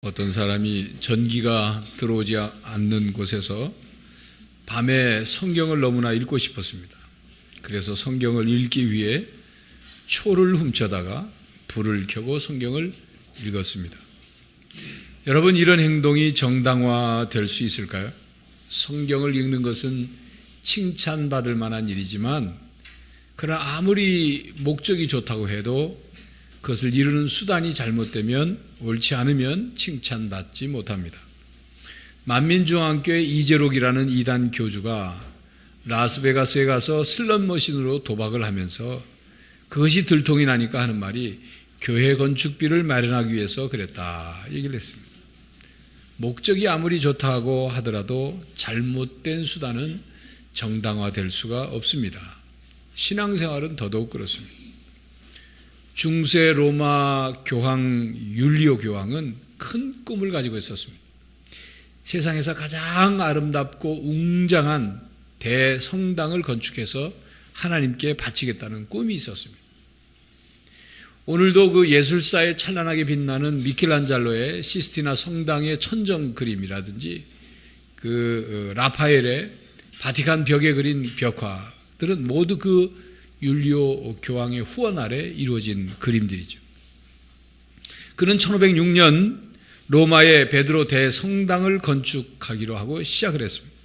어떤 사람이 전기가 들어오지 않는 곳에서 밤에 성경을 너무나 읽고 싶었습니다. 그래서 성경을 읽기 위해 초를 훔쳐다가 불을 켜고 성경을 읽었습니다. 여러분, 이런 행동이 정당화될 수 있을까요? 성경을 읽는 것은 칭찬받을 만한 일이지만 그러나 아무리 목적이 좋다고 해도 그것을 이루는 수단이 잘못되면, 옳지 않으면 칭찬받지 못합니다. 만민중앙교회 이재록이라는 이단 교주가 라스베가스에 가서 슬롯머신으로 도박을 하면서 그것이 들통이 나니까 하는 말이 교회 건축비를 마련하기 위해서 그랬다 얘기를 했습니다. 목적이 아무리 좋다고 하더라도 잘못된 수단은 정당화될 수가 없습니다. 신앙생활은 더더욱 그렇습니다. 중세 로마 교황 율리오 교황은 큰 꿈을 가지고 있었습니다. 세상에서 가장 아름답고 웅장한 대성당을 건축해서 하나님께 바치겠다는 꿈이 있었습니다. 오늘도 그 예술사에 찬란하게 빛나는 미켈란젤로의 시스티나 성당의 천정 그림이라든지 그 라파엘의 바티칸 벽에 그린 벽화들은 모두 그 율리오 교황의 후원 아래 이루어진 그림들이죠. 그는 1506년 로마의 베드로 대성당을 건축하기로 하고 시작을 했습니다.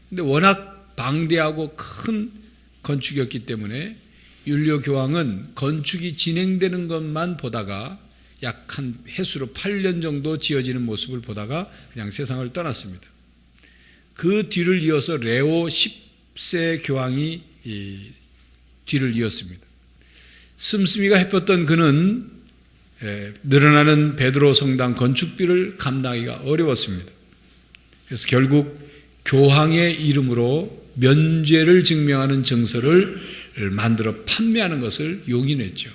그런데 워낙 방대하고 큰 건축이었기 때문에 율리오 교황은 건축이 진행되는 것만 보다가 약 한 해수로 8년 정도 지어지는 모습을 보다가 그냥 세상을 떠났습니다. 그 뒤를 이어서 레오 10세 교황이 뒤를 이었습니다. 씀씀이가 해뻤던 그는 늘어나는 베드로 성당 건축비를 감당하기가 어려웠습니다. 그래서 결국 교황의 이름으로 면죄를 증명하는 증서를 만들어 판매하는 것을 용인했죠.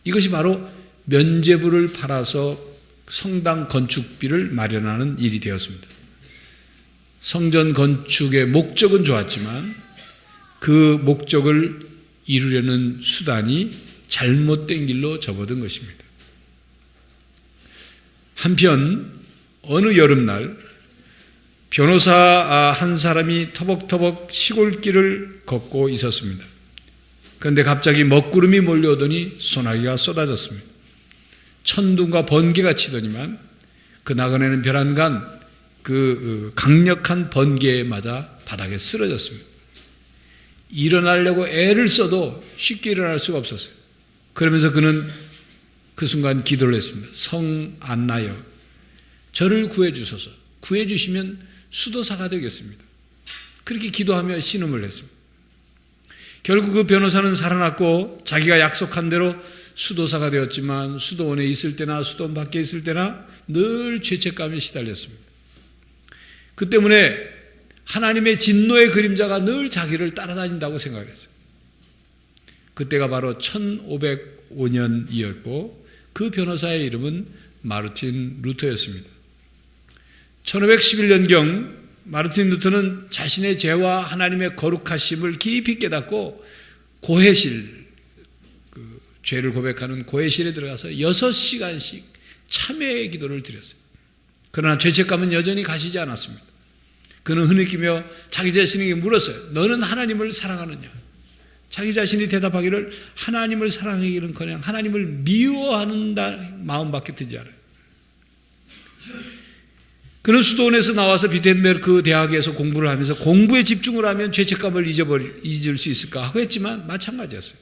이것이 바로 면죄부를 팔아서 성당 건축비를 마련하는 일이 되었습니다. 성전 건축의 목적은 좋았지만 그 목적을 이루려는 수단이 잘못된 길로 접어든 것입니다. 한편 어느 여름날 변호사 한 사람이 터벅터벅 시골길을 걷고 있었습니다. 그런데 갑자기 먹구름이 몰려오더니 소나기가 쏟아졌습니다. 천둥과 번개가 치더니만 그 나그네는 벼랑간 그 강력한 번개에 맞아 바닥에 쓰러졌습니다. 일어나려고 애를 써도 쉽게 일어날 수가 없었어요. 그러면서 그는 그 순간 기도를 했습니다. 성 안나여, 저를 구해주소서. 구해주시면 수도사가 되겠습니다. 그렇게 기도하며 신음을 했습니다. 결국 그 변호사는 살아났고 자기가 약속한 대로 수도사가 되었지만 수도원에 있을 때나 수도원 밖에 있을 때나 늘 죄책감에 시달렸습니다. 그 때문에 하나님의 진노의 그림자가 늘 자기를 따라다닌다고 생각을 했어요. 그때가 바로 1505년이었고 그 변호사의 이름은 마르틴 루터였습니다. 1511년경 마르틴 루터는 자신의 죄와 하나님의 거룩하심을 깊이 깨닫고 고해실, 그 죄를 고백하는 고해실에 들어가서 6시간씩 참회의 기도를 드렸어요. 그러나 죄책감은 여전히 가시지 않았습니다. 그는 흐느끼며 자기 자신에게 물었어요. 너는 하나님을 사랑하느냐? 자기 자신이 대답하기를 하나님을 사랑하기는커녕 하나님을 미워하는 마음밖에 들지 않아요. 그는 수도원에서 나와서 비텐베르크 대학에서 공부를 하면서 공부에 집중을 하면 죄책감을 잊을 수 있을까 하고 했지만 마찬가지였어요.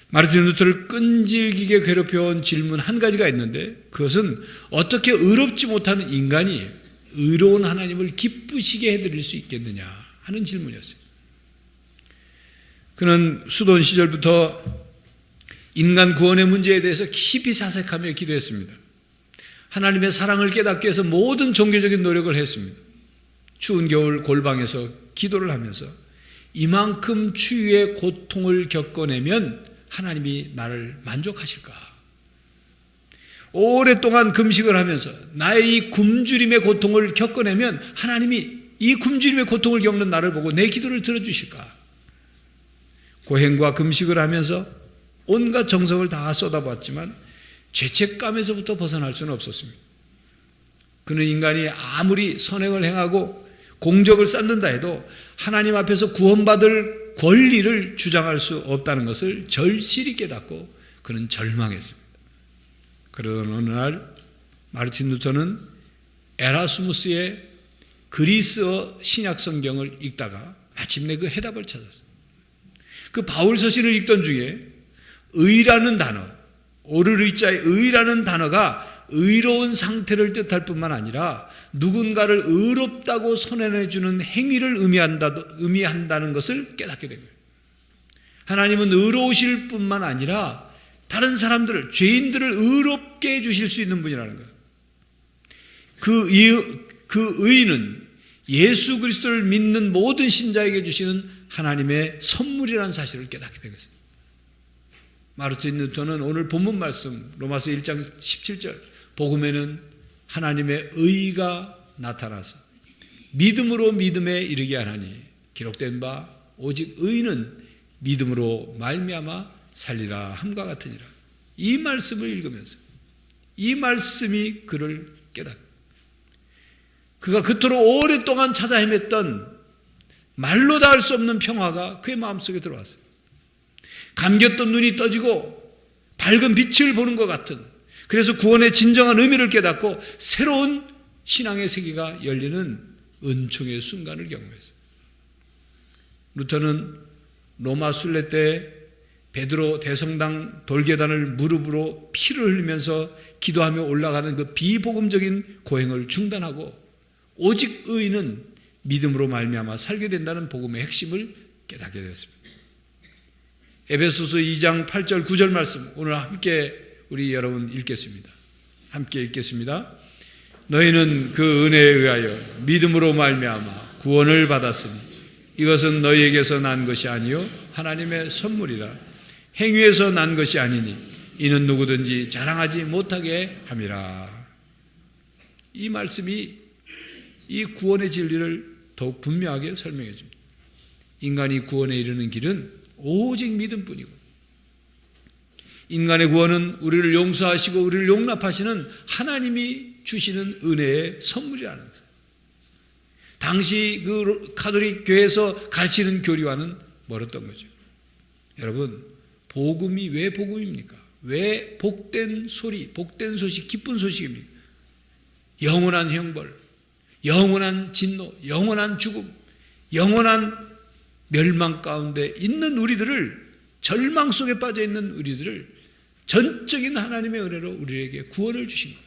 마르틴 루터를 끈질기게 괴롭혀온 질문 한 가지가 있는데 그것은 어떻게 의롭지 못하는 인간이 의로운 하나님을 기쁘시게 해드릴 수 있겠느냐 하는 질문이었어요. 그는 수도원 시절부터 인간 구원의 문제에 대해서 깊이 사색하며 기도했습니다. 하나님의 사랑을 깨닫기 위해서 모든 종교적인 노력을 했습니다. 추운 겨울 골방에서 기도를 하면서 이만큼 추위의 고통을 겪어내면 하나님이 나를 만족하실까? 오랫동안 금식을 하면서 나의 이 굶주림의 고통을 겪어내면 하나님이 이 굶주림의 고통을 겪는 나를 보고 내 기도를 들어주실까? 고행과 금식을 하면서 온갖 정성을 다 쏟아봤지만 죄책감에서부터 벗어날 수는 없었습니다. 그는 인간이 아무리 선행을 행하고 공적을 쌓는다 해도 하나님 앞에서 구원받을 권리를 주장할 수 없다는 것을 절실히 깨닫고 그는 절망했습니다. 그러던 어느 날 마르틴 루터는 에라스무스의 그리스어 신약 성경을 읽다가 마침내 그 해답을 찾았어요. 그 바울 서신을 읽던 중에 의라는 단어, 오르르자의 의라는 단어가 의로운 상태를 뜻할 뿐만 아니라 누군가를 의롭다고 선언해주는 행위를 의미한다는 것을 깨닫게 된 거예요. 하나님은 의로우실 뿐만 아니라 다른 사람들을, 죄인들을 의롭게 해주실 수 있는 분이라는 거예요. 그 의는 예수 그리스도를 믿는 모든 신자에게 주시는 하나님의 선물이라는 사실을 깨닫게 되겠습니다. 마르틴 루터는 오늘 본문 말씀 로마서 1장 17절 복음에는 하나님의 의가 나타나서 믿음으로 믿음에 이르게 하나니 기록된 바 오직 의는 믿음으로 말미암아 살리라 함과 같으니라. 이 말씀을 읽으면서 이 말씀이 그를 깨닫고 그가 그토록 오랫동안 찾아 헤맸던 말로 다 할 수 없는 평화가 그의 마음속에 들어왔어요. 감겼던 눈이 떠지고 밝은 빛을 보는 것 같은, 그래서 구원의 진정한 의미를 깨닫고 새로운 신앙의 세계가 열리는 은총의 순간을 경험했어요. 루터는 로마 순례 때 베드로 대성당 돌계단을 무릎으로 피를 흘리면서 기도하며 올라가는 그 비복음적인 고행을 중단하고 오직 의인은 믿음으로 말미암아 살게 된다는 복음의 핵심을 깨닫게 되었습니다. 에베소서 2장 8절 9절 말씀 오늘 함께 우리 여러분 읽겠습니다. 함께 읽겠습니다. 너희는 그 은혜에 의하여 믿음으로 말미암아 구원을 받았으니 이것은 너희에게서 난 것이 아니요 하나님의 선물이라. 행위에서 난 것이 아니니 이는 누구든지 자랑하지 못하게 함이라. 이 말씀이 이 구원의 진리를 더욱 분명하게 설명해 줍니다. 인간이 구원에 이르는 길은 오직 믿음뿐이고 인간의 구원은 우리를 용서하시고 우리를 용납하시는 하나님이 주시는 은혜의 선물이라는 것입니다. 당시 그 가톨릭 교회에서 가르치는 교리와는 멀었던 거죠. 여러분, 복음이 왜 복음입니까? 왜 복된 소리, 복된 소식, 기쁜 소식입니까? 영원한 형벌, 영원한 진노, 영원한 죽음, 영원한 멸망 가운데 있는 우리들을, 절망 속에 빠져 있는 우리들을 전적인 하나님의 은혜로 우리에게 구원을 주신 거예요.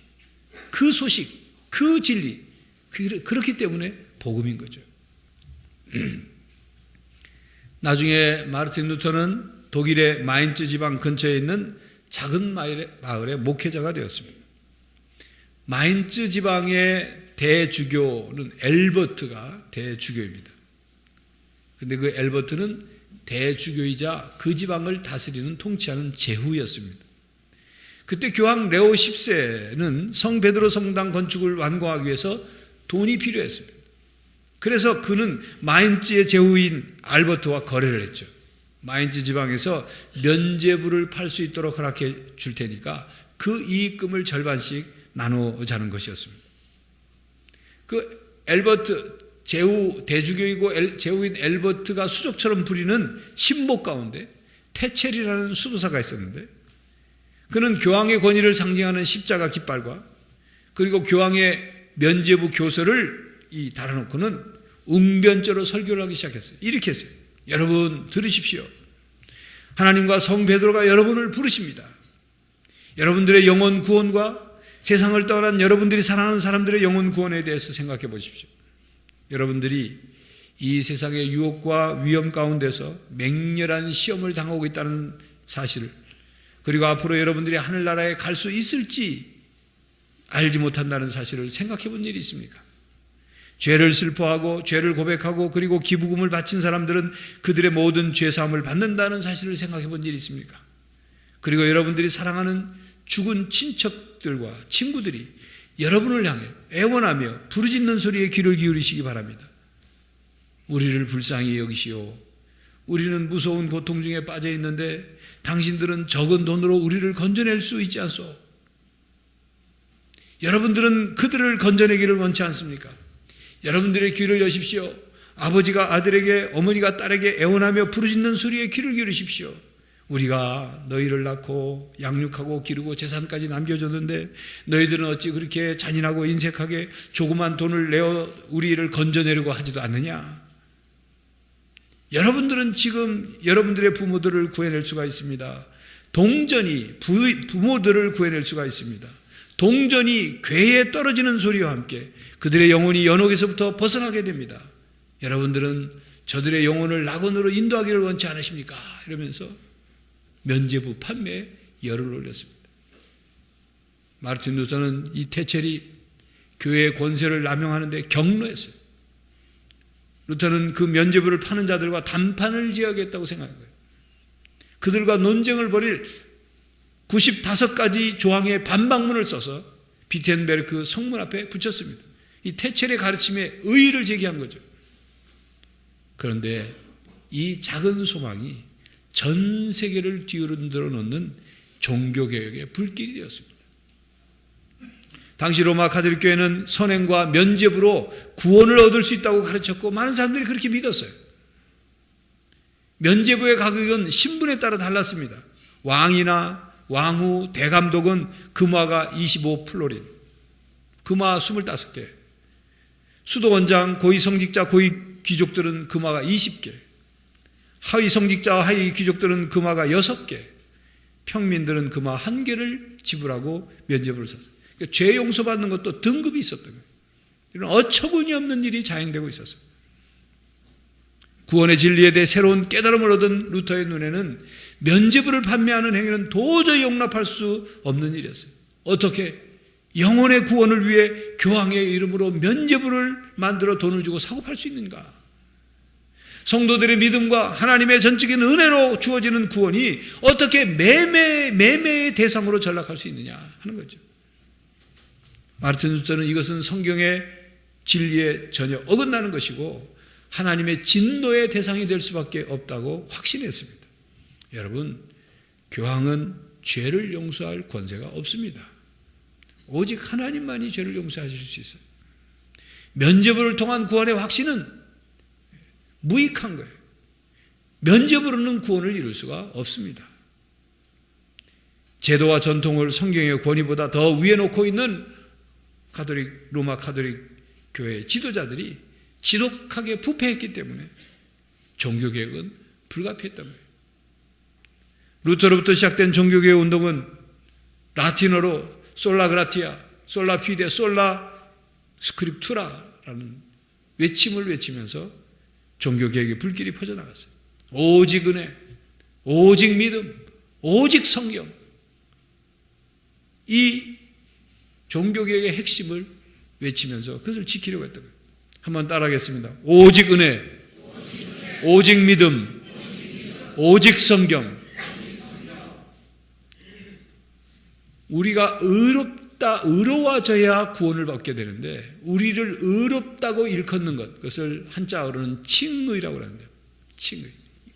그 소식, 그 진리, 그렇기 때문에 복음인 거죠. 나중에 마르틴 루터는 독일의 마인츠 지방 근처에 있는 작은 마을의 목회자가 되었습니다. 마인츠 지방의 대주교는 엘버트가 대주교입니다. 그런데 그 엘버트는 대주교이자 그 지방을 다스리는 통치하는 제후였습니다. 그때 교황 레오 10세는 성 베드로 성당 건축을 완공하기 위해서 돈이 필요했습니다. 그래서 그는 마인츠의 제후인 알버트와 거래를 했죠. 마인츠 지방에서 면제부를 팔 수 있도록 허락해 줄 테니까 그 이익금을 절반씩 나누자는 것이었습니다. 그 엘버트 제후 대주교이고 제후인 엘버트가 수족처럼 부리는 신복 가운데 테첼이라는 수도사가 있었는데 그는 교황의 권위를 상징하는 십자가 깃발과 그리고 교황의 면제부 교서를 달아놓고는 웅변조로 설교를 하기 시작했어요. 이렇게 했어요. 여러분 들으십시오. 하나님과 성 베드로가 여러분을 부르십니다. 여러분들의 영혼 구원과 세상을 떠난 여러분들이 사랑하는 사람들의 영혼 구원에 대해서 생각해 보십시오. 여러분들이 이 세상의 유혹과 위험 가운데서 맹렬한 시험을 당하고 있다는 사실을, 그리고 앞으로 여러분들이 하늘나라에 갈 수 있을지 알지 못한다는 사실을 생각해 본 일이 있습니까? 죄를 슬퍼하고 죄를 고백하고 그리고 기부금을 바친 사람들은 그들의 모든 죄사함을 받는다는 사실을 생각해 본 일이 있습니까? 그리고 여러분들이 사랑하는 죽은 친척들과 친구들이 여러분을 향해 애원하며 부르짖는 소리에 귀를 기울이시기 바랍니다. 우리를 불쌍히 여기시오. 우리는 무서운 고통 중에 빠져 있는데 당신들은 적은 돈으로 우리를 건져낼 수 있지 않소? 여러분들은 그들을 건져내기를 원치 않습니까? 여러분들의 귀를 여십시오. 아버지가 아들에게, 어머니가 딸에게 애원하며 부르짖는 소리에 귀를 기울이십시오. 우리가 너희를 낳고 양육하고 기르고 재산까지 남겨줬는데 너희들은 어찌 그렇게 잔인하고 인색하게 조그만 돈을 내어 우리를 건져내려고 하지도 않느냐? 여러분들은 지금 여러분들의 부모들을 구해낼 수가 있습니다. 동전이 부모들을 구해낼 수가 있습니다. 동전이 궤에 떨어지는 소리와 함께 그들의 영혼이 연옥에서부터 벗어나게 됩니다. 여러분들은 저들의 영혼을 낙원으로 인도하기를 원치 않으십니까? 이러면서 면죄부 판매에 열을 올렸습니다. 마르틴 루터는 이 테첼이 교회의 권세를 남용하는데 경로했어요. 루터는 그 면죄부를 파는 자들과 담판을 지어야겠다고 생각한 거예요. 그들과 논쟁을 벌일 95가지 조항의 반박문을 써서 비텐베르크 성문 앞에 붙였습니다. 이 테첼의 가르침에 의의를 제기한 거죠. 그런데 이 작은 소망이 전 세계를 뒤흔들어 놓는 종교개혁의 불길이 되었습니다. 당시 로마 가톨릭 교회는 선행과 면죄부로 구원을 얻을 수 있다고 가르쳤고 많은 사람들이 그렇게 믿었어요. 면죄부의 가격은 신분에 따라 달랐습니다. 왕이나 왕후, 대감독은 금화가 25플로린, 금화 25개, 수도원장, 고위성직자, 고위귀족들은 금화가 20개, 하위성직자와 하위귀족들은 금화가 6개, 평민들은 금화 1개를 지불하고 면죄부를 샀어요. 그러니까 죄 용서받는 것도 등급이 있었던 거예요. 이런 어처구니 없는 일이 자행되고 있었어요. 구원의 진리에 대해 새로운 깨달음을 얻은 루터의 눈에는 면죄부를 판매하는 행위는 도저히 용납할 수 없는 일이었어요. 어떻게 영혼의 구원을 위해 교황의 이름으로 면죄부를 만들어 돈을 주고 사고 팔 수 있는가? 성도들의 믿음과 하나님의 전적인 은혜로 주어지는 구원이 어떻게 매매의 대상으로 전락할 수 있느냐 하는 거죠. 마르틴 루터는 이것은 성경의 진리에 전혀 어긋나는 것이고 하나님의 진노의 대상이 될 수밖에 없다고 확신했습니다. 여러분, 교황은 죄를 용서할 권세가 없습니다. 오직 하나님만이 죄를 용서하실 수 있어요. 면죄부를 통한 구원의 확신은 무익한 거예요. 면죄부로는 구원을 이룰 수가 없습니다. 제도와 전통을 성경의 권위보다 더 위에 놓고 있는 로마 가톨릭 교회 지도자들이 지독하게 부패했기 때문에 종교개혁은 불가피했던 거예요. 루터로부터 시작된 종교개혁 운동은 라틴어로 솔라 그라티아, 솔라 피데, 솔라 스크립투라라는 외침을 외치면서 종교개혁의 불길이 퍼져나갔어요. 오직 은혜, 오직 믿음, 오직 성경. 이 종교개혁의 핵심을 외치면서 그것을 지키려고 했던 거예요. 한번 따라하겠습니다. 오직 은혜, 오직 믿음, 오직 성경. 우리가 의로워져야 구원을 받게 되는데 우리를 의롭다고 일컫는 것, 그것을 한자어로는 칭의라고 하는데요. 칭의,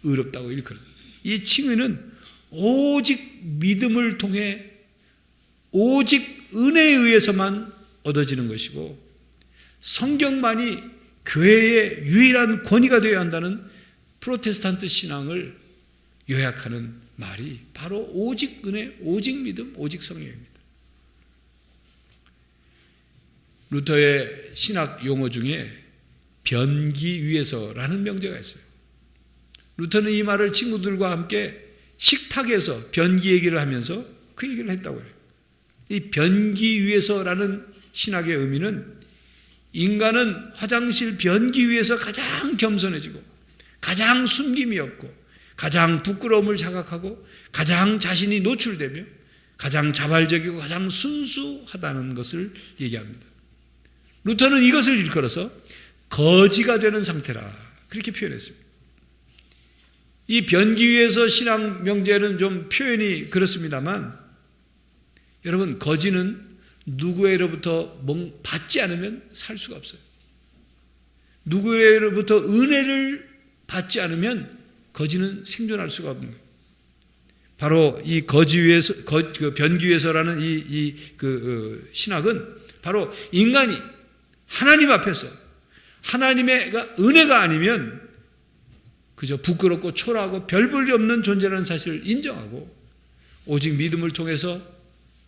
의롭다고 일컫는. 이 칭의는 오직 믿음을 통해 오직 은혜에 의해서만 얻어지는 것이고 성경만이 교회의 유일한 권위가 되어야 한다는 프로테스탄트 신앙을 요약하는 말이 바로 오직 은혜, 오직 믿음, 오직 성령입니다. 루터의 신학 용어 중에 변기 위에서라는 명제가 있어요. 루터는 이 말을 친구들과 함께 식탁에서 변기 얘기를 하면서 그 얘기를 했다고 해요. 이 변기 위에서라는 신학의 의미는 인간은 화장실 변기 위에서 가장 겸손해지고 가장 숨김이 없고 가장 부끄러움을 자각하고 가장 자신이 노출되며 가장 자발적이고 가장 순수하다는 것을 얘기합니다. 루터는 이것을 일컬어서 거지가 되는 상태라 그렇게 표현했습니다. 이 변기 위에서 신앙 명제는 좀 표현이 그렇습니다만 여러분, 거지는 누구에게로부터 받지 않으면 살 수가 없어요. 누구에게로부터 은혜를 받지 않으면 거지는 생존할 수가 없는 거예요. 바로 이 거지위에서 변기위에서라는 신학은 바로 인간이 하나님 앞에서 하나님의 은혜가 아니면 그저 부끄럽고 초라하고 별 볼일 없는 존재라는 사실을 인정하고 오직 믿음을 통해서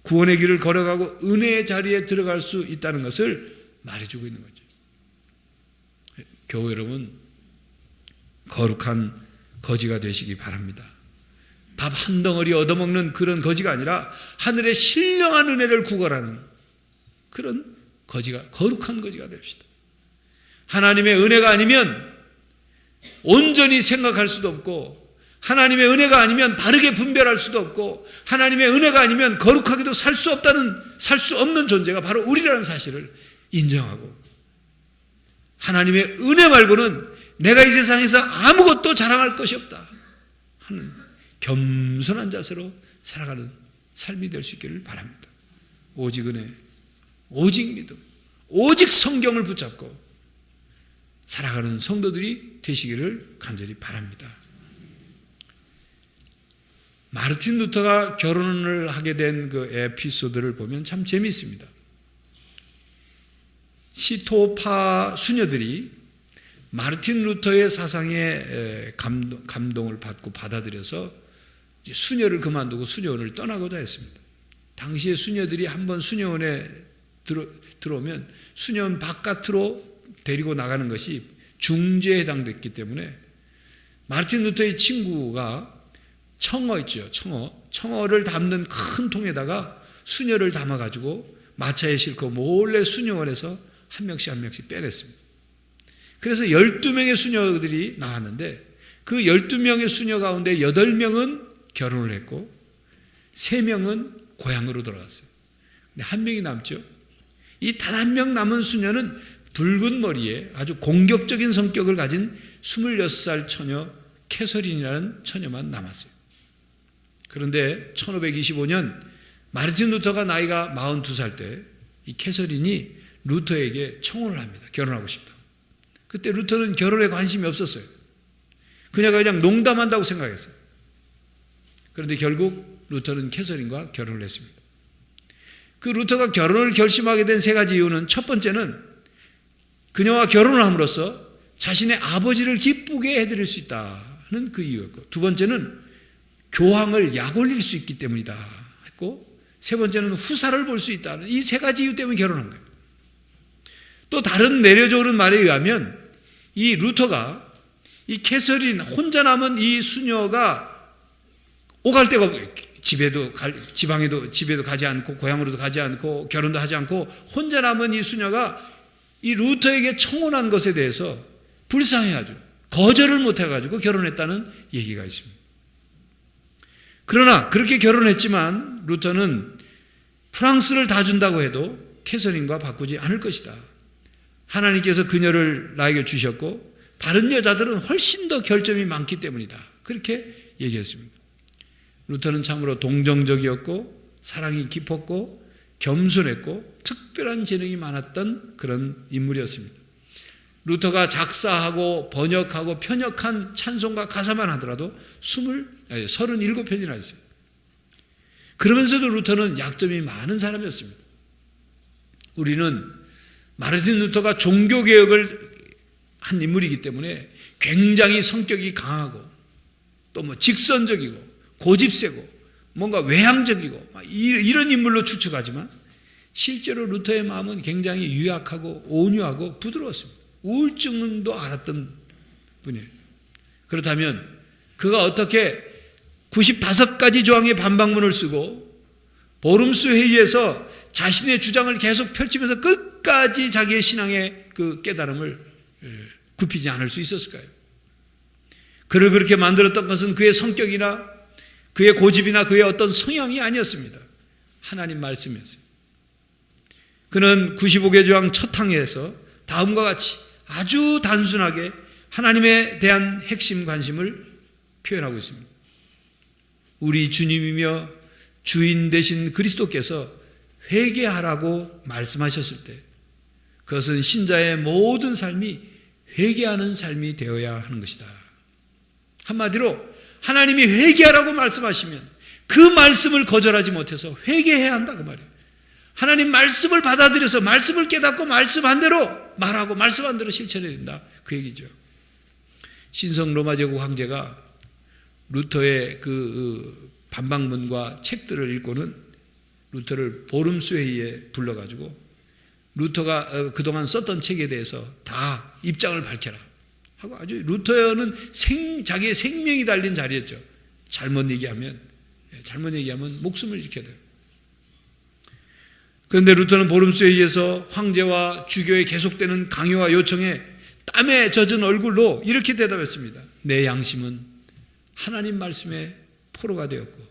구원의 길을 걸어가고 은혜의 자리에 들어갈 수 있다는 것을 말해주고 있는 거죠. 교회 여러분, 거룩한 거지가 되시기 바랍니다. 밥 한 덩어리 얻어먹는 그런 거지가 아니라 하늘의 신령한 은혜를 구걸하는 그런 거지가, 거룩한 거지가 됩시다. 하나님의 은혜가 아니면 온전히 생각할 수도 없고, 하나님의 은혜가 아니면 바르게 분별할 수도 없고, 하나님의 은혜가 아니면 거룩하게도 살 수 없는 존재가 바로 우리라는 사실을 인정하고, 하나님의 은혜 말고는 내가 이 세상에서 아무것도 자랑할 것이 없다 하는 겸손한 자세로 살아가는 삶이 될 수 있기를 바랍니다. 오직 은혜, 오직 믿음, 오직 성경을 붙잡고 살아가는 성도들이 되시기를 간절히 바랍니다. 마르틴 루터가 결혼을 하게 된 그 에피소드를 보면 참 재미있습니다. 시토파 수녀들이 마르틴 루터의 사상에 감동을 받고 받아들여서 수녀를 그만두고 수녀원을 떠나고자 했습니다. 당시에 수녀들이 한번 수녀원에 들어오면 수녀원 바깥으로 데리고 나가는 것이 중죄에 해당됐기 때문에 마르틴 루터의 친구가 청어 있죠. 청어를 담는 큰 통에다가 수녀를 담아가지고 마차에 싣고 몰래 수녀원에서 한 명씩 빼냈습니다. 그래서 12명의 수녀들이 나왔는데 그 12명의 수녀 가운데 8명은 결혼을 했고 3명은 고향으로 돌아갔어요. 근데 한 명이 남죠. 이 단 한 명 남은 수녀는 붉은 머리에 아주 공격적인 성격을 가진 26살 처녀 캐서린이라는 처녀만 남았어요. 그런데 1525년 마르틴 루터가 나이가 42살 때 이 캐서린이 루터에게 청혼을 합니다. 결혼하고 싶다. 그때 루터는 결혼에 관심이 없었어요. 그냥 농담한다고 생각했어요. 그런데 결국 루터는 캐서린과 결혼을 했습니다. 그 루터가 결혼을 결심하게 된 3가지 이유는, 첫 번째는 그녀와 결혼을 함으로써 자신의 아버지를 기쁘게 해드릴 수 있다는 그 이유였고, 두 번째는 교황을 약올릴 수 있기 때문이다 했고, 세 번째는 후사를 볼 수 있다는 이 3가지 이유 때문에 결혼한 거예요. 또 다른 내려져오는 말에 의하면 이 루터가 이 캐서린 혼자 남은 이 수녀가 오갈 데가 집에도 가지 않고 고향으로도 가지 않고 결혼도 하지 않고 혼자 남은 이 수녀가 이 루터에게 청혼한 것에 대해서 불쌍해가지고 거절을 못해가지고 결혼했다는 얘기가 있습니다. 그러나 그렇게 결혼했지만 루터는 프랑스를 다 준다고 해도 캐서린과 바꾸지 않을 것이다. 하나님께서 그녀를 나에게 주셨고 다른 여자들은 훨씬 더 결점이 많기 때문이다. 그렇게 얘기했습니다. 루터는 참으로 동정적이었고 사랑이 깊었고 겸손했고 특별한 재능이 많았던 그런 인물이었습니다. 루터가 작사하고 번역하고 편역한 찬송가 가사만 하더라도 37편이나 있어요. 그러면서도 루터는 약점이 많은 사람이었습니다. 우리는 마르틴 루터가 종교개혁을 한 인물이기 때문에 굉장히 성격이 강하고 또 직선적이고 고집세고 뭔가 외향적이고 이런 인물로 추측하지만 실제로 루터의 마음은 굉장히 유약하고 온유하고 부드러웠습니다. 우울증도 앓았던 분이에요. 그렇다면 그가 어떻게 95가지 조항의 반박문을 쓰고 보름수 회의에서 자신의 주장을 계속 펼치면서 끝까지 자기의 신앙의 그 깨달음을 굽히지 않을 수 있었을까요? 그를 그렇게 만들었던 것은 그의 성격이나 그의 고집이나 그의 어떤 성향이 아니었습니다. 하나님 말씀이었어요. 그는 95개 조항 첫 항에서 다음과 같이 아주 단순하게 하나님에 대한 핵심 관심을 표현하고 있습니다. 우리 주님이며 주인 되신 그리스도께서 회개하라고 말씀하셨을 때 그것은 신자의 모든 삶이 회개하는 삶이 되어야 하는 것이다. 한마디로 하나님이 회개하라고 말씀하시면 그 말씀을 거절하지 못해서 회개해야 한다 그 말이에요. 하나님 말씀을 받아들여서 말씀을 깨닫고 말씀 한 대로 말하고 말씀 한 대로 실천해야 된다 그 얘기죠. 신성 로마 제국 황제가 루터의 그 반박문과 책들을 읽고는 루터를 보름수 회의에 불러가지고 루터가 그동안 썼던 책에 대해서 다 입장을 밝혀라 하고 아주 루터는 자기의 생명이 달린 자리였죠. 잘못 얘기하면 목숨을 잃게 돼요. 그런데 루터는 보름수 회의에서 황제와 주교의 계속되는 강요와 요청에 땀에 젖은 얼굴로 이렇게 대답했습니다. 내 양심은 하나님 말씀에 포로가 되었고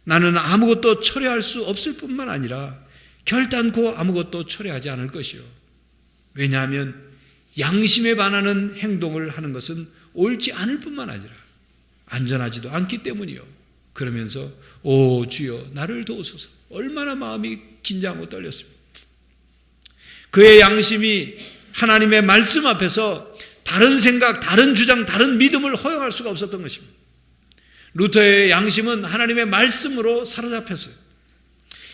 나는 아무것도 철회할 수 없을 뿐만 아니라 결단코 아무것도 철회하지 않을 것이요. 왜냐하면 양심에 반하는 행동을 하는 것은 옳지 않을 뿐만 아니라 안전하지도 않기 때문이요. 그러면서 오 주여 나를 도우소서. 얼마나 마음이 긴장하고 떨렸습니다. 그의 양심이 하나님의 말씀 앞에서 다른 생각, 다른 주장, 다른 믿음을 허용할 수가 없었던 것입니다. 루터의 양심은 하나님의 말씀으로 사로잡혔어요.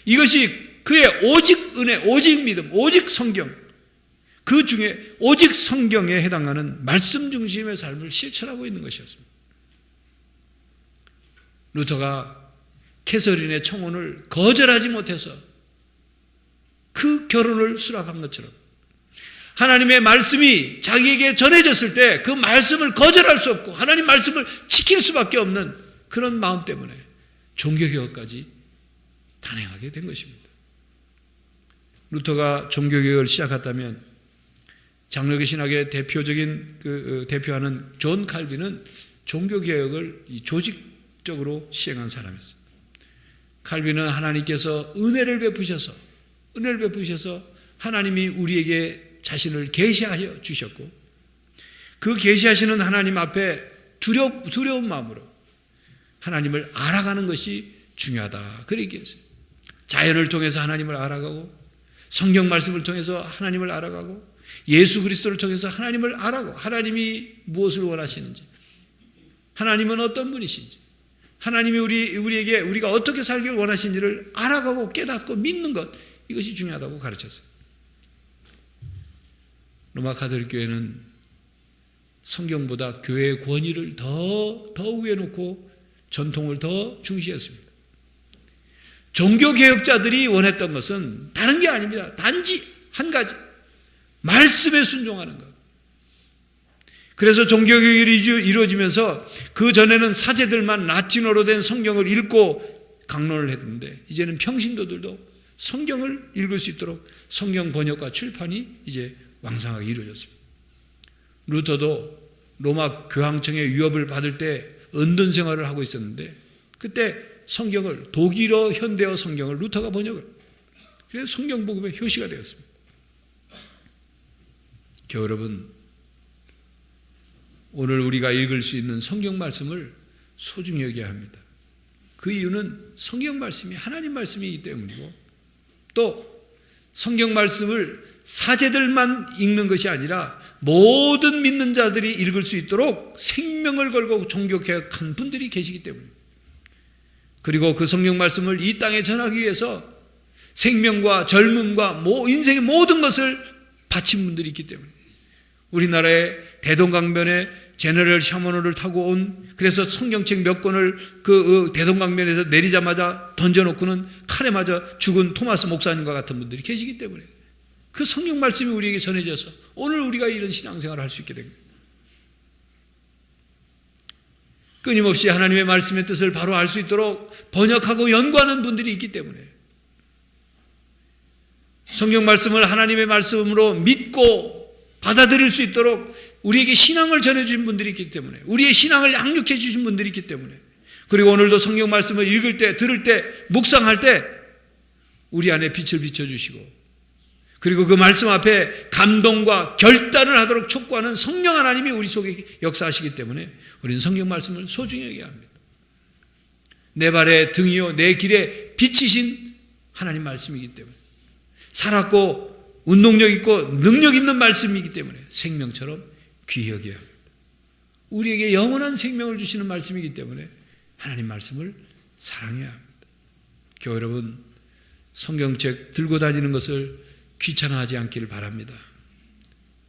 이것이 그의 오직 은혜, 오직 믿음, 오직 성경, 그 중에 오직 성경에 해당하는 말씀 중심의 삶을 실천하고 있는 것이었습니다. 루터가 캐서린의 청혼을 거절하지 못해서 그 결혼을 수락한 것처럼 하나님의 말씀이 자기에게 전해졌을 때 그 말씀을 거절할 수 없고 하나님 말씀을 지킬 수밖에 없는 그런 마음 때문에 종교개혁까지 단행하게 된 것입니다. 루터가 종교개혁을 시작했다면 장로교 신학의 대표적인 대표하는 존 칼빈은 종교개혁을 조직적으로 시행한 사람이었습니다. 칼빈은 하나님께서 은혜를 베푸셔서 하나님이 우리에게 자신을 계시하여 주셨고 그 계시하시는 하나님 앞에 두려운 마음으로 하나님을 알아가는 것이 중요하다 그렇게 했어요. 자연을 통해서 하나님을 알아가고 성경 말씀을 통해서 하나님을 알아가고 예수 그리스도를 통해서 하나님을 알아가고 하나님이 무엇을 원하시는지 하나님은 어떤 분이신지 하나님이 우리에게 우리가 어떻게 살기를 원하시는지를 알아가고 깨닫고 믿는 것 이것이 중요하다고 가르쳤어요. 로마 가톨릭 교회는 성경보다 교회의 권위를 더 위에 놓고 전통을 더 중시했습니다. 종교개혁자들이 원했던 것은 다른 게 아닙니다. 단지 한 가지 말씀에 순종하는 것. 그래서 종교개혁이 이루어지면서 그 전에는 사제들만 라틴어로 된 성경을 읽고 강론을 했는데 이제는 평신도들도 성경을 읽을 수 있도록 성경 번역과 출판이 이제 왕성하게 이루어졌습니다. 루터도 로마 교황청의 위협을 받을 때 은둔 생활을 하고 있었는데 그때 성경을 독일어 현대어 성경을 루터가 번역을 그래서 성경 복음의 효시가 되었습니다. 여러분 오늘 우리가 읽을 수 있는 성경 말씀을 소중히 여겨야 합니다. 그 이유는 성경 말씀이 하나님 말씀이기 때문이고 또 성경 말씀을 사제들만 읽는 것이 아니라 모든 믿는 자들이 읽을 수 있도록 생명을 걸고 종교개혁한 분들이 계시기 때문입니다. 그리고 그 성경 말씀을 이 땅에 전하기 위해서 생명과 젊음과 인생의 모든 것을 바친 분들이 있기 때문입니다. 우리나라의 대동강변에 제너럴 샤머노를 타고 온 그래서 성경책 몇 권을 그 대동강변에서 내리자마자 던져놓고는 칼에 맞아 죽은 토마스 목사님과 같은 분들이 계시기 때문에 그 성경 말씀이 우리에게 전해져서 오늘 우리가 이런 신앙생활을 할 수 있게 됩니다. 끊임없이 하나님의 말씀의 뜻을 바로 알 수 있도록 번역하고 연구하는 분들이 있기 때문에 성경 말씀을 하나님의 말씀으로 믿고 받아들일 수 있도록 우리에게 신앙을 전해주신 분들이 있기 때문에 우리의 신앙을 양육해 주신 분들이 있기 때문에 그리고 오늘도 성경 말씀을 읽을 때 들을 때 묵상할 때 우리 안에 빛을 비춰주시고 그리고 그 말씀 앞에 감동과 결단을 하도록 촉구하는 성령 하나님이 우리 속에 역사하시기 때문에 우리는 성경 말씀을 소중히 여겨야 합니다. 내 발의 등이요 내 길에 빛이신 하나님 말씀이기 때문에 살았고 운동력 있고 능력 있는 말씀이기 때문에 생명처럼 귀히 여겨야 합니다. 우리에게 영원한 생명을 주시는 말씀이기 때문에 하나님 말씀을 사랑해야 합니다. 교회 여러분, 성경책 들고 다니는 것을 귀찮아하지 않기를 바랍니다.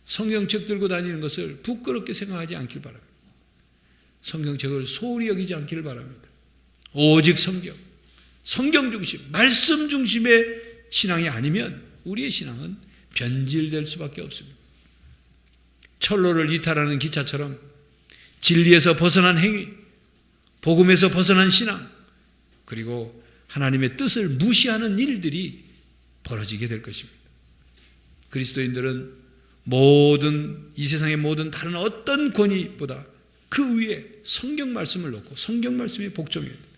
성경책 들고 다니는 것을 부끄럽게 생각하지 않기를 바랍니다. 성경책을 소홀히 여기지 않기를 바랍니다. 오직 성경, 성경 중심, 말씀 중심의 신앙이 아니면 우리의 신앙은 변질될 수밖에 없습니다. 철로를 이탈하는 기차처럼 진리에서 벗어난 행위, 복음에서 벗어난 신앙, 그리고 하나님의 뜻을 무시하는 일들이 벌어지게 될 것입니다. 그리스도인들은 이 세상의 모든 다른 어떤 권위보다 그 위에 성경 말씀을 놓고 성경 말씀에 복종해야 됩니다.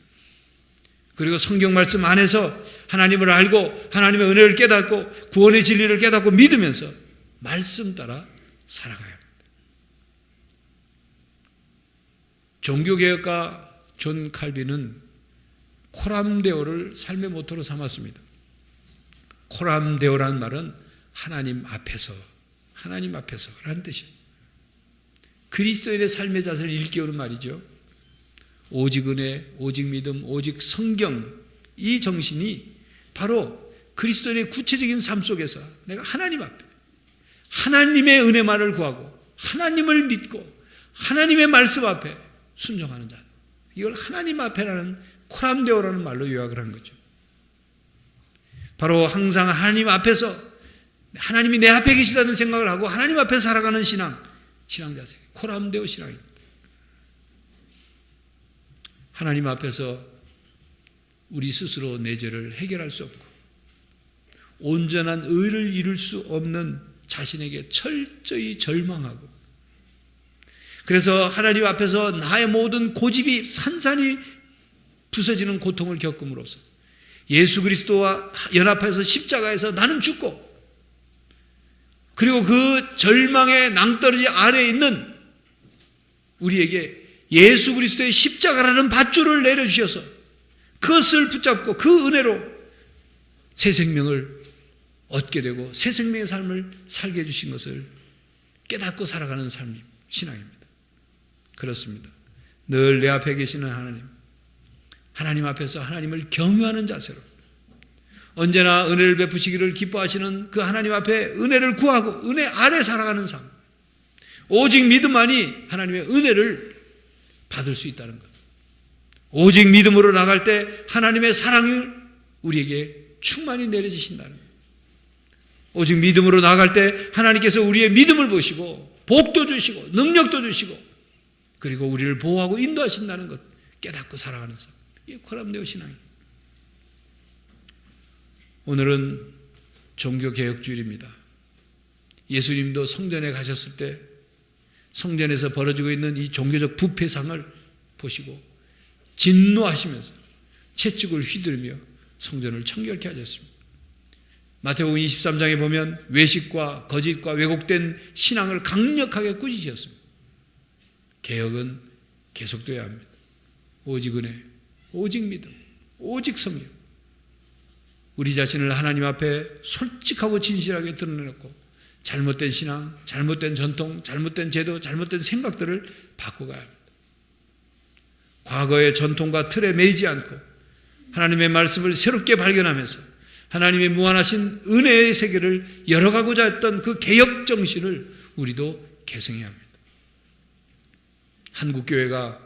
그리고 성경 말씀 안에서 하나님을 알고 하나님의 은혜를 깨닫고 구원의 진리를 깨닫고 믿으면서 말씀 따라 살아가야 합니다. 종교개혁가 존 칼빈은 코람데오를 삶의 모토로 삼았습니다. 코람데오라는 말은 하나님 앞에서라는 뜻이에요. 그리스도인의 삶의 자세를 일깨우는 말이죠. 오직 은혜, 오직 믿음, 오직 성경, 이 정신이 바로 그리스도인의 구체적인 삶 속에서 내가 하나님 앞에 하나님의 은혜만을 구하고 하나님을 믿고 하나님의 말씀 앞에 순종하는 자, 이걸 하나님 앞에라는 코람데오라는 말로 요약을 한 거죠. 바로 항상 하나님 앞에서 하나님이 내 앞에 계시다는 생각을 하고 하나님 앞에 살아가는 신앙 자세, 코람데오 신앙입니다. 하나님 앞에서 우리 스스로 내 죄를 해결할 수 없고 온전한 의를 이룰 수 없는 자신에게 철저히 절망하고, 그래서 하나님 앞에서 나의 모든 고집이 산산이 부서지는 고통을 겪음으로써 예수 그리스도와 연합해서 십자가에서 나는 죽고, 그리고 그 절망의 낭떠러지 아래에 있는 우리에게 예수 그리스도의 십자가라는 밧줄을 내려주셔서 그것을 붙잡고 그 은혜로 새 생명을 얻게 되고 새 생명의 삶을 살게 해주신 것을 깨닫고 살아가는 삶이 신앙입니다. 그렇습니다. 늘 내 앞에 계시는 하나님 앞에서 하나님을 경유하는 자세로 언제나 은혜를 베푸시기를 기뻐하시는 그 하나님 앞에 은혜를 구하고 은혜 아래 살아가는 삶, 오직 믿음만이 하나님의 은혜를 받을 수 있다는 것, 오직 믿음으로 나갈 때 하나님의 사랑이 우리에게 충만히 내려지신다는 것, 오직 믿음으로 나갈 때 하나님께서 우리의 믿음을 보시고 복도 주시고 능력도 주시고 그리고 우리를 보호하고 인도하신다는 것 깨닫고 살아가는 삶, 이게 코람데오 신앙입니다. 오늘은 종교개혁주일입니다. 예수님도 성전에 가셨을 때 성전에서 벌어지고 있는 이 종교적 부패상을 보시고 진노하시면서 채찍을 휘두르며 성전을 청결케 하셨습니다. 마태복음 23장에 보면 외식과 거짓과 왜곡된 신앙을 강력하게 꾸짖으셨습니다. 개혁은 계속되어야 합니다. 오직 은혜, 오직 믿음, 오직 성령, 우리 자신을 하나님 앞에 솔직하고 진실하게 드러내놓고 잘못된 신앙, 잘못된 전통, 잘못된 제도, 잘못된 생각들을 바꿔가야 합니다. 과거의 전통과 틀에 매이지 않고 하나님의 말씀을 새롭게 발견하면서 하나님의 무한하신 은혜의 세계를 열어가고자 했던 그 개혁 정신을 우리도 계승해야 합니다. 한국교회가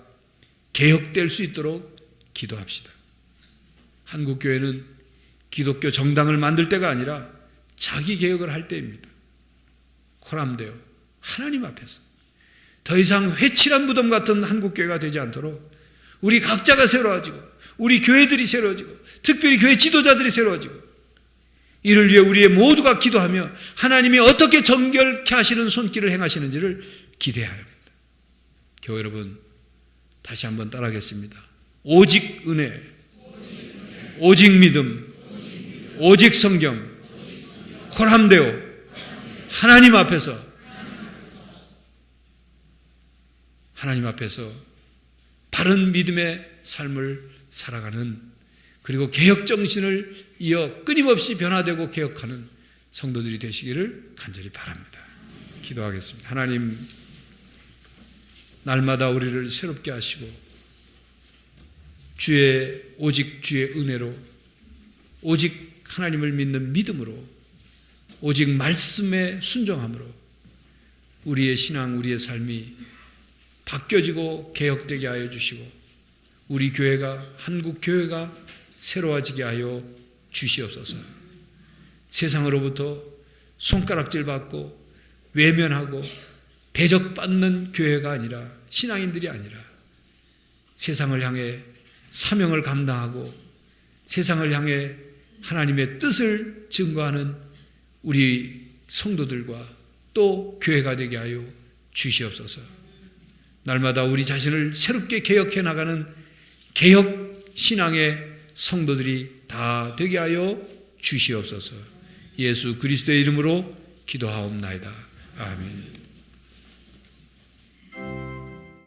개혁될 수 있도록 기도합시다. 한국교회는 기독교 정당을 만들 때가 아니라 자기 개혁을 할 때입니다. 코람데오, 하나님 앞에서 더 이상 회칠한 무덤 같은 한국교회가 되지 않도록 우리 각자가 새로워지고 우리 교회들이 새로워지고 특별히 교회 지도자들이 새로워지고 이를 위해 우리의 모두가 기도하며 하나님이 어떻게 정결케 하시는 손길을 행하시는지를 기대해야 합니다. 교회 여러분, 다시 한번 따라하겠습니다. 오직 은혜, 오직 믿음, 오직 성경, 코람데오, 하나님 앞에서 바른 믿음의 삶을 살아가는, 그리고 개혁 정신을 이어 끊임없이 변화되고 개혁하는 성도들이 되시기를 간절히 바랍니다. 기도하겠습니다. 하나님, 날마다 우리를 새롭게 하시고 오직 주의 은혜로, 오직 하나님을 믿는 믿음으로, 오직 말씀에 순종함으로 우리의 신앙, 우리의 삶이 바뀌어지고 개혁되게 하여 주시고 우리 교회가, 한국 교회가 새로워지게 하여 주시옵소서. 세상으로부터 손가락질 받고 외면하고 대적받는 교회가 아니라, 신앙인들이 아니라 세상을 향해 사명을 감당하고 세상을 향해 하나님의 뜻을 증거하는 우리 성도들과 또 교회가 되게 하여 주시옵소서. 날마다 우리 자신을 새롭게 개혁해 나가는 개혁 신앙의 성도들이 다 되게 하여 주시옵소서. 예수 그리스도의 이름으로 기도하옵나이다. 아멘.